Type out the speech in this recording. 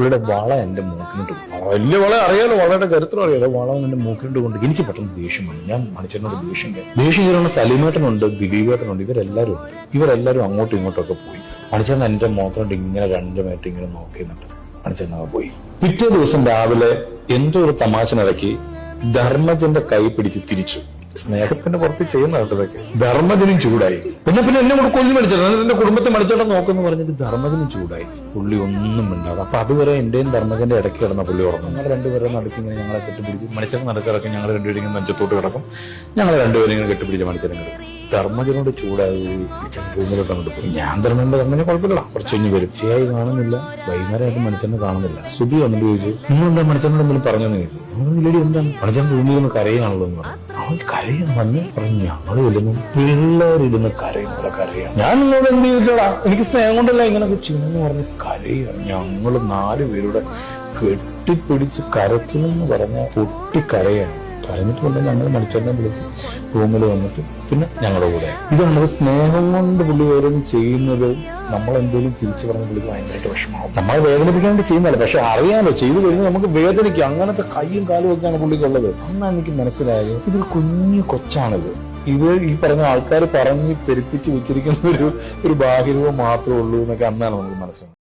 പുള്ളിയുടെ വള എന്റെ മൂക്കിനിട്ട് വലിയ വള അറിയാലോ, വളയുടെ കരുത്തരം അറിയാലോ, വള എന്റെ മൂക്കിനിട്ട് കൊണ്ട് എനിക്ക് പെട്ടെന്ന് ദേഷ്യം വന്നു. ഞാൻ മണിച്ചേട്ടനോട് ദേഷ്യം കയറുന്ന സലീമേട്ടനുണ്ട്, ദിലീപേട്ടനുണ്ട്, ഇവരെല്ലാരും അങ്ങോട്ടും ഇങ്ങോട്ടും ഒക്കെ പോയി. മണിച്ചേട്ടൻ എന്റെ മോത്തോണ്ട് ഇങ്ങനെ 2 മിനിറ്റ് ഇങ്ങനെ നോക്കിയിട്ട് മണിച്ചേട്ടൻ പോയി. പിറ്റേ ദിവസം രാവിലെ എന്തോ ഒരു തമാശനിടയ്ക്ക് ധർമ്മജന്റെ കൈ പിടിച്ച് തിരിച്ചു. സ്നേഹത്തിന്റെ പുറത്ത് ചെയ്യുന്നതൊക്കെ. ധർമ്മജനും ചൂടായി. പിന്നെ എന്നെ കൂടെ കൊല്ലി മണിച്ചേട്ടൻ, എന്റെ കുടുംബത്തെ മണിച്ചേട്ടൻ നോക്കുന്നു പറഞ്ഞിട്ട് ധർമ്മജനും ചൂടായി. പുള്ളി ഒന്നും മിണ്ടാതെ. അപ്പൊ അതുവരെ എന്റെയും ധർമ്മജന്റെ ഇടയ്ക്ക് കിടന്ന പുള്ളി ഉറങ്ങും. ഞങ്ങൾ രണ്ടുപേരും നടുക്ക് ഇങ്ങനെ ഞങ്ങളെ കെട്ടിപ്പിടിച്ച് മണിച്ചേട്ടൻ നടക്കിറക്കും, ഞങ്ങൾ രണ്ടുപേരും ഇങ്ങനെ നെഞ്ചത്തോട്ട് കിടക്കും, ഞങ്ങൾ രണ്ടുപേരും ഇങ്ങനെ കെട്ടിപ്പിടിച്ച് മണിച്ചേട്ടൻ കിടക്കും. ധർമ്മജനോട് ചൂടായി റൂമിലോട്ട് അങ്ങോട്ട് പോയി. ഞാൻ ധർമ്മജന് കുഴപ്പമില്ല, കുറച്ച് കഴിഞ്ഞ് വരും. ചെയ്യായി കാണുന്നില്ല. വൈകുന്നേരമായിട്ട് മണിച്ചേട്ടനെ കാണുന്നില്ല. സുബി വന്നിട്ട് ചോദിച്ചു, നിങ്ങളെന്താ മണിച്ചേട്ടനോട് എന്തെങ്കിലും പറഞ്ഞെന്ന് ചോദിച്ചു. ഇല്ലടി, എന്താണ്? മണിച്ചേട്ടൻ റൂമിലിരുന്ന് കരയാണല്ലോ എന്ന് പറഞ്ഞു. അവൻ കരയാൻ വന്ന് പറഞ്ഞു, ഞങ്ങൾ ഇരുന്നു പിള്ളേരിരുന്ന് കരയുന്ന കരയാണ്. ഞാൻ നിങ്ങളോട് എന്ത് ചെയ്തിട്ടാ, എനിക്ക് സ്നേഹം കൊണ്ടല്ല ഇങ്ങനൊക്കെ ചെയ്യുന്നു പറഞ്ഞ് കരയാണ്. ഞങ്ങൾ 4 പേരുടെ കെട്ടിപ്പിടിച്ച് കരച്ചിലെന്ന് പറഞ്ഞ പൊട്ടിക്കരയാണ്. കഴിഞ്ഞിട്ട് കൊണ്ട് ഞങ്ങൾ മണിച്ചേട്ടനെ വിളിച്ച് റൂമിൽ വന്നിട്ട് പിന്നെ ഞങ്ങളുടെ കൂടെ. ഇതാണ് സ്നേഹം കൊണ്ട് പുള്ളി ഓരോന്നും ചെയ്യുന്നത്. നമ്മളെന്തെങ്കിലും തിരിച്ചു പറഞ്ഞ പുള്ളിക്ക് ഭയങ്കരമായിട്ട് വിഷമാവും. നമ്മളെ വേദനിപ്പിക്കാൻ വേണ്ടി ചെയ്യുന്നതല്ല, പക്ഷെ അറിയാലോ ചെയ്തു കഴിഞ്ഞാൽ നമുക്ക് വേദനിക്കും. അങ്ങനത്തെ കൈയും കാലും ഒക്കെയാണ് പുള്ളിക്കുള്ളത്. അന്നാണ് എനിക്ക് മനസ്സിലായത് ഇതൊരു കുഞ്ഞു കൊച്ചാണിത്. ഇത് ഈ പറഞ്ഞ ആൾക്കാർ പറഞ്ഞ് പെരുപ്പിച്ച് വെച്ചിരിക്കുന്ന ഒരു ബാഹ്യരൂപം മാത്രമേ ഉള്ളൂ എന്നൊക്കെ അന്നാണ് നമുക്ക് മനസ്സിലായത്.